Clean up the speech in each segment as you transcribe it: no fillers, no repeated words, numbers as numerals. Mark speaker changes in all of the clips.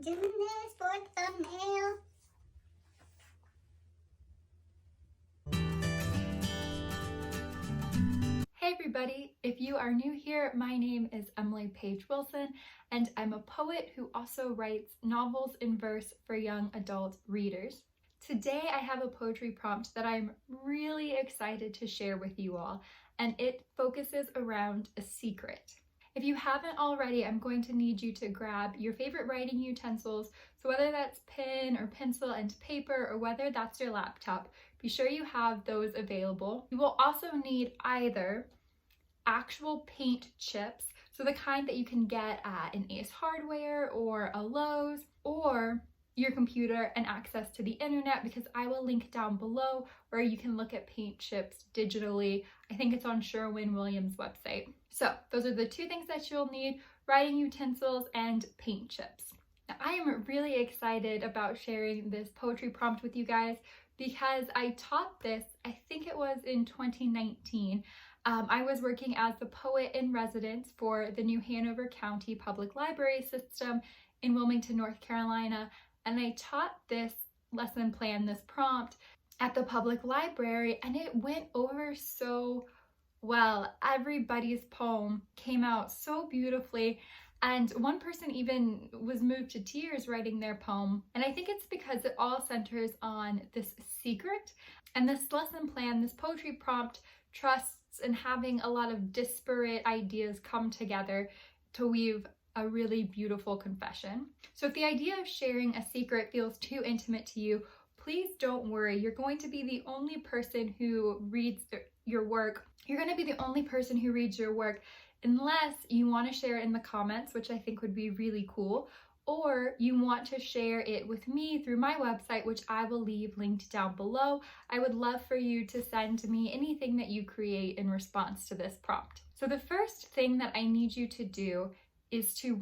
Speaker 1: doing this for thumbnail.
Speaker 2: Hey everybody, if you are new here, my name is Emily Paige Wilson and I'm a poet who also writes novels in verse for young adult readers. Today I have a poetry prompt that I'm really excited to share with you all, and it focuses around a secret. If you haven't already, I'm going to need you to grab your favorite writing utensils, so whether that's pen or pencil and paper or whether that's your laptop, be sure you have those available. You will also need either actual paint chips, so the kind that you can get at an Ace Hardware or a Lowe's, or your computer and access to the internet, because I will link down below where you can look at paint chips digitally. I think it's on Sherwin-Williams' website. So those are the two things that you'll need: writing utensils and paint chips. Now, I am really excited about sharing this poetry prompt with you guys because I taught this, I think it was in 2019. I was working as the poet in residence for the New Hanover County Public Library System in Wilmington, North Carolina, and I taught this lesson plan, this prompt, at the public library, and it went over so well. Everybody's poem came out so beautifully, and one person even was moved to tears writing their poem. And I think it's because it all centers on this secret, and this lesson plan, this poetry prompt, trusts in having a lot of disparate ideas come together to weave a really beautiful confession. So if the idea of sharing a secret feels too intimate to you, please don't worry. You're going to be the only person who reads your work. You're going to be the only person who reads your work unless you want to share it in the comments, which I think would be really cool, or you want to share it with me through my website, which I will leave linked down below. I would love for you to send me anything that you create in response to this prompt. So the first thing that I need you to do is to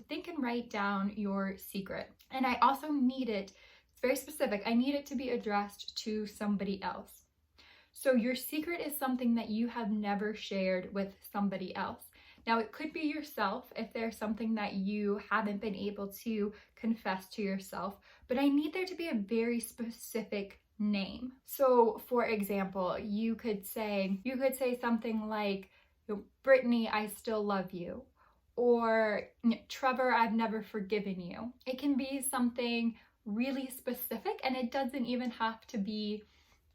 Speaker 2: think and write down your secret. And I also need it, it's very specific, I need it to be addressed to somebody else. So your secret is something that you have never shared with somebody else. Now, it could be yourself if there's something that you haven't been able to confess to yourself, but I need there to be a very specific name. So for example, you could say something like, Brittany, I still love you, or Trevor, I've never forgiven you. It can be something really specific, and it doesn't even have to be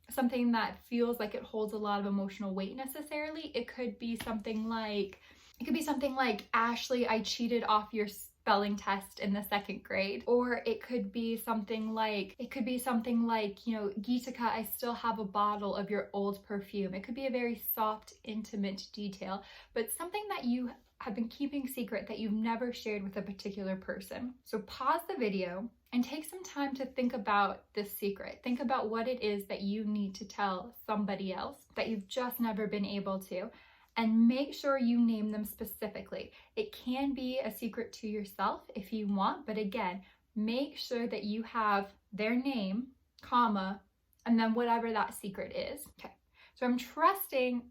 Speaker 2: something that feels like it holds a lot of emotional weight necessarily. It could be something like, Ashley, I cheated off your spelling test in the 2nd grade. Or it could be something like, Geetika, I still have a bottle of your old perfume. It could be a very soft, intimate detail, but something that you have been keeping secret that you've never shared with a particular person. So pause the video and take some time to think about this secret. Think about what it is that you need to tell somebody else that you've just never been able to, and make sure you name them specifically. It can be a secret to yourself if you want, but again, make sure that you have their name, comma, and then whatever that secret is. Okay, so I'm trusting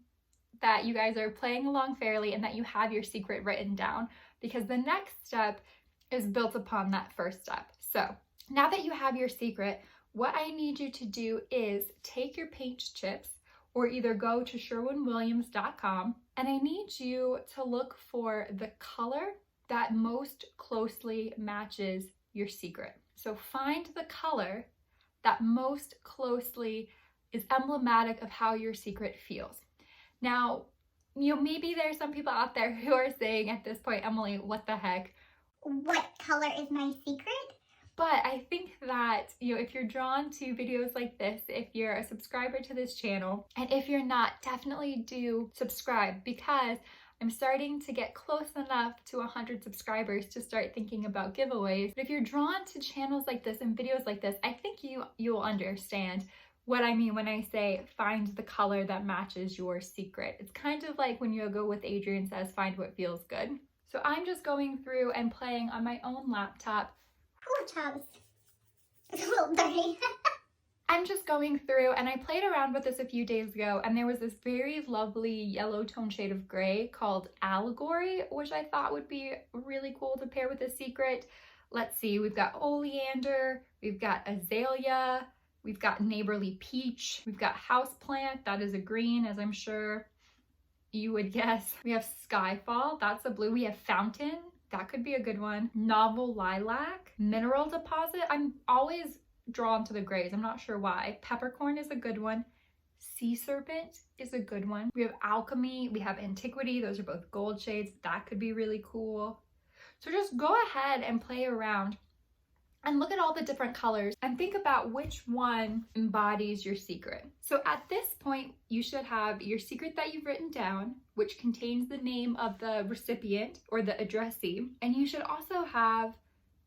Speaker 2: that you guys are playing along fairly and that you have your secret written down, because the next step is built upon that first step. So now that you have your secret, what I need you to do is take your paint chips, or either go to sherwinwilliams.com, and I need you to look for the color that most closely matches your secret. So find the color that most closely is emblematic of how your secret feels. Now, maybe there's some people out there who are saying at this point, Emily, what the heck?
Speaker 1: What color is my secret?
Speaker 2: But I think that, if you're drawn to videos like this, if you're a subscriber to this channel, and if you're not, definitely do subscribe, because I'm starting to get close enough to 100 subscribers to start thinking about giveaways. But if you're drawn to channels like this and videos like this, I think you'll understand what I mean when I say find the color that matches your secret. It's kind of like when Yoga with Adrian says, find what feels good. So I'm just going through and playing on my own laptop.
Speaker 1: It's a little dirty.
Speaker 2: I'm just going through, and I played around with this a few days ago, and there was this very lovely yellow tone shade of gray called Allegory, which I thought would be really cool to pair with a secret. Let's see, we've got oleander, we've got azalea, we've got neighborly peach, we've got houseplant, that is a green, as I'm sure you would guess. We have skyfall, that's a blue. We have fountain, that could be a good one. Novel lilac, mineral deposit. I'm always drawn to the grays, I'm not sure why. Peppercorn is a good one. Sea serpent is a good one. We have alchemy, we have antiquity, those are both gold shades. That could be really cool. So just go ahead and play around and look at all the different colors and think about which one embodies your secret. So at this point, you should have your secret that you've written down, which contains the name of the recipient or the addressee, and you should also have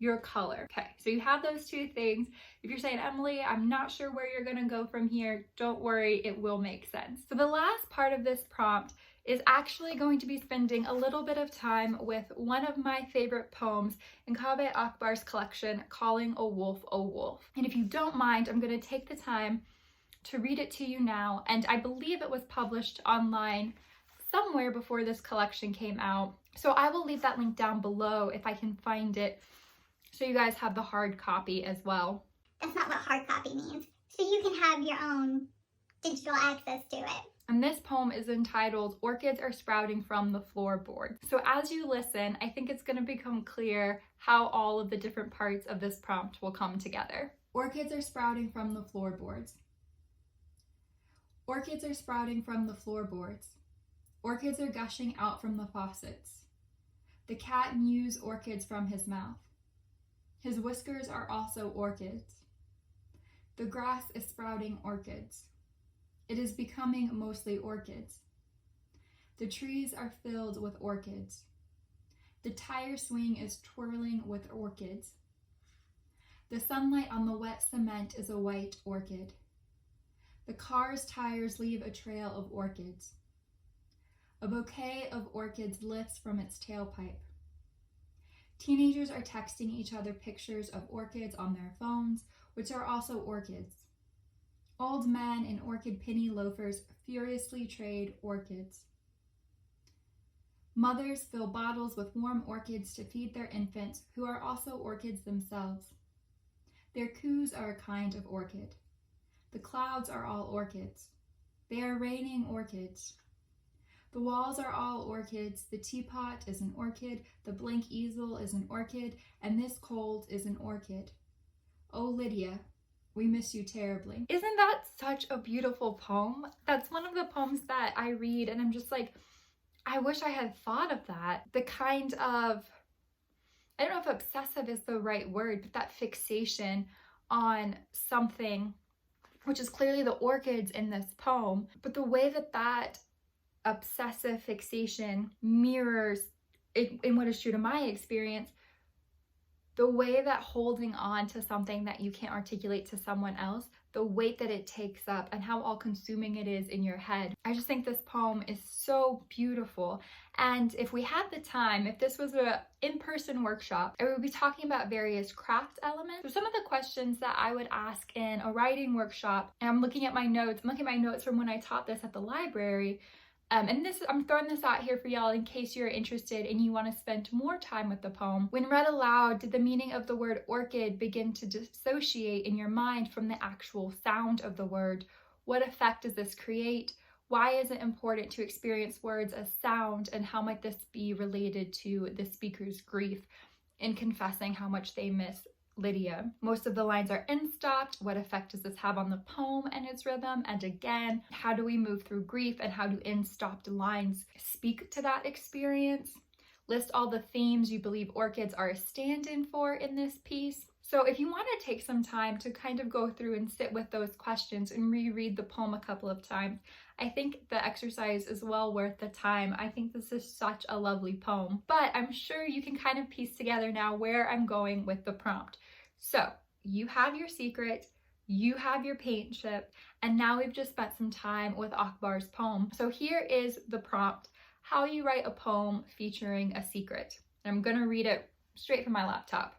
Speaker 2: your color. Okay, so you have those two things. If you're saying, Emily, I'm not sure where you're gonna go from here, don't worry, it will make sense. So the last part of this prompt is actually going to be spending a little bit of time with one of my favorite poems in Kaveh Akbar's collection, Calling a Wolf a Wolf. And if you don't mind, I'm gonna take the time to read it to you now. And I believe it was published online somewhere before this collection came out. So I will leave that link down below if I can find it, so you guys have the hard copy as well.
Speaker 1: That's not what hard copy means. So you can have your own digital access to it.
Speaker 2: And this poem is entitled Orchids Are Sprouting from the Floorboards. So as you listen, I think it's going to become clear how all of the different parts of this prompt will come together. Orchids are sprouting from the floorboards. Orchids are sprouting from the floorboards. Orchids are gushing out from the faucets. The cat mews orchids from his mouth. His whiskers are also orchids. The grass is sprouting orchids. It is becoming mostly orchids. The trees are filled with orchids. The tire swing is twirling with orchids. The sunlight on the wet cement is a white orchid. The car's tires leave a trail of orchids. A bouquet of orchids lifts from its tailpipe. Teenagers are texting each other pictures of orchids on their phones, which are also orchids. Old men in orchid penny loafers furiously trade orchids. Mothers fill bottles with warm orchids to feed their infants, who are also orchids themselves. Their coos are a kind of orchid. The clouds are all orchids. They are raining orchids. The walls are all orchids, the teapot is an orchid, the blank easel is an orchid, and this cold is an orchid. Oh, Lydia, we miss you terribly. Isn't that such a beautiful poem? That's one of the poems that I read and I'm just like, I wish I had thought of that. The kind of, I don't know if obsessive is the right word, but that fixation on something, which is clearly the orchids in this poem, but the way that that obsessive fixation mirrors in what is true to my experience, the way that holding on to something that you can't articulate to someone else, the weight that it takes up and how all-consuming it is in your head. I just think this poem is so beautiful. And if we had the time, if this was an in-person workshop, I would be talking about various craft elements. So some of the questions that I would ask in a writing workshop, and I'm looking at my notes from when I taught this at the library, and I'm throwing this out here for y'all in case you're interested and you want to spend more time with the poem. When read aloud, did the meaning of the word orchid begin to dissociate in your mind from the actual sound of the word? What effect does this create? Why is it important to experience words as sound, and how might this be related to the speaker's grief in confessing how much they miss Lydia? Most of the lines are in-stopped. What effect does this have on the poem and its rhythm? And again, how do we move through grief, and how do in-stopped lines speak to that experience? List all the themes you believe orchids are a stand-in for in this piece. So if you want to take some time to kind of go through and sit with those questions and reread the poem a couple of times, I think the exercise is well worth the time. I think this is such a lovely poem, but I'm sure you can kind of piece together now where I'm going with the prompt. So you have your secret, you have your paint chip, and now we've just spent some time with Akbar's poem. So here is the prompt: how you write a poem featuring a secret. And I'm gonna read it straight from my laptop.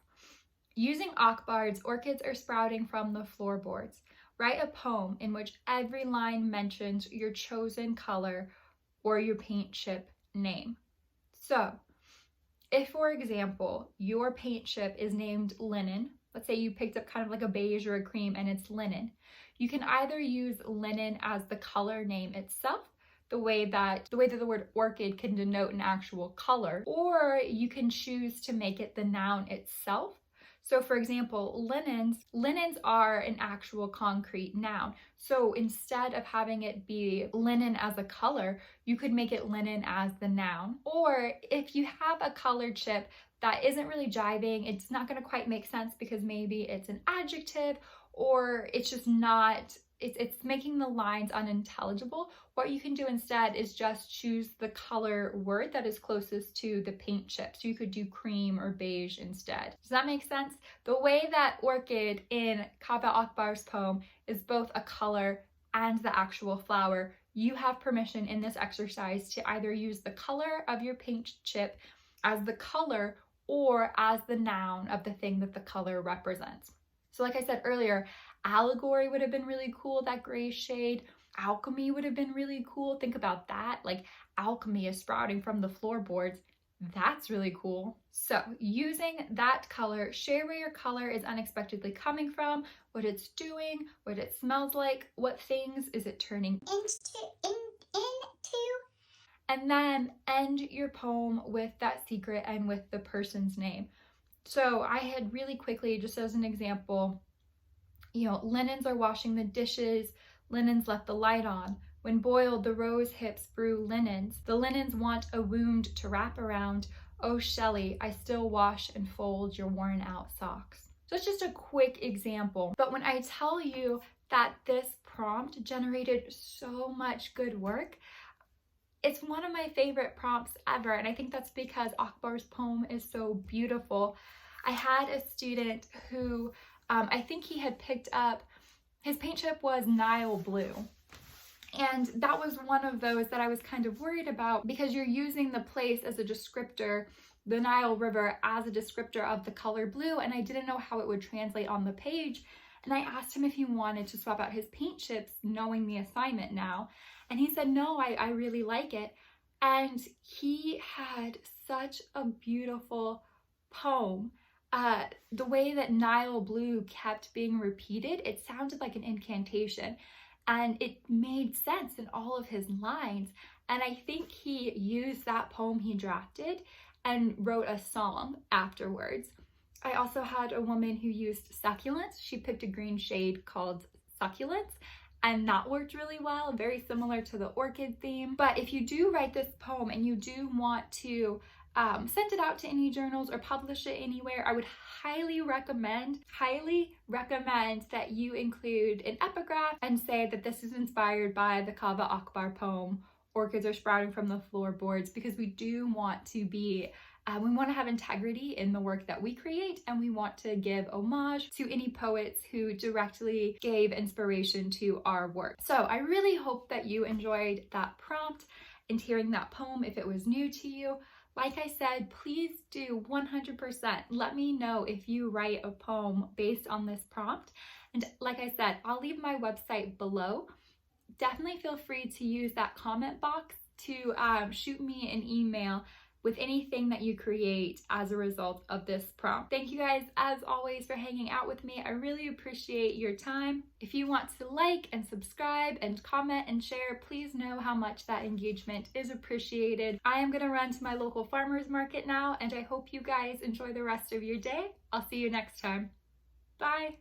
Speaker 2: Using Akbar's Orchids Are Sprouting from the Floorboards, write a poem in which every line mentions your chosen color or your paint chip name. So if, for example, your paint chip is named linen, let's say you picked up kind of like a beige or a cream and it's linen, you can either use linen as the color name itself, the way that the word orchid can denote an actual color, or you can choose to make it the noun itself. So for example, linens are an actual concrete noun. So instead of having it be linen as a color, you could make it linen as the noun. Or if you have a colored chip that isn't really jiving, it's not going to quite make sense because maybe it's an adjective or it's just not, it's making the lines unintelligible. What you can do instead is just choose the color word that is closest to the paint chip. So you could do cream or beige instead. Does that make sense? The way that orchid in Kaveh Akbar's poem is both a color and the actual flower, you have permission in this exercise to either use the color of your paint chip as the color or as the noun of the thing that the color represents. So like I said earlier, allegory would have been really cool, that gray shade. Alchemy would have been really cool. Think about that, like alchemy is sprouting from the floorboards. That's really cool. So using that color, share where your color is unexpectedly coming from, what it's doing, what it smells like, what things is it turning
Speaker 1: into.
Speaker 2: And then end your poem with that secret and with the person's name. So I had really quickly, just as an example, linens are washing the dishes, linens left the light on. When boiled, the rose hips brew linens. The linens want a wound to wrap around. Oh, Shelley, I still wash and fold your worn out socks. So it's just a quick example. But when I tell you that this prompt generated so much good work, it's one of my favorite prompts ever. And I think that's because Akbar's poem is so beautiful. I had a student who, I think he had picked up, his paint chip was Nile blue. And that was one of those that I was kind of worried about because you're using the place as a descriptor, the Nile River as a descriptor of the color blue, and I didn't know how it would translate on the page. And I asked him if he wanted to swap out his paint chips, knowing the assignment now. And he said, no, I really like it. And he had such a beautiful poem. The way that Nile blue kept being repeated, it sounded like an incantation. And it made sense in all of his lines. And I think he used that poem he drafted and wrote a song afterwards. I also had a woman who used succulents. She picked a green shade called succulents, and that worked really well, very similar to the orchid theme. But if you do write this poem and you do want to send it out to any journals or publish it anywhere, I would highly recommend that you include an epigraph and say that this is inspired by the Kaveh Akbar poem, Orchids Are Sprouting from the Floorboards, because we do want to be we want to have integrity in the work that we create, and we want to give homage to any poets who directly gave inspiration to our work. So I really hope that you enjoyed that prompt and hearing that poem if it was new to you. Like I said, please do 100% let me know if you write a poem based on this prompt. And like I said, I'll leave my website below. Definitely feel free to use that comment box to shoot me an email with anything that you create as a result of this prompt. Thank you guys, as always, for hanging out with me. I really appreciate your time. If you want to like and subscribe and comment and share, please know how much that engagement is appreciated. I am gonna run to my local farmer's market now, and I hope you guys enjoy the rest of your day. I'll see you next time. Bye.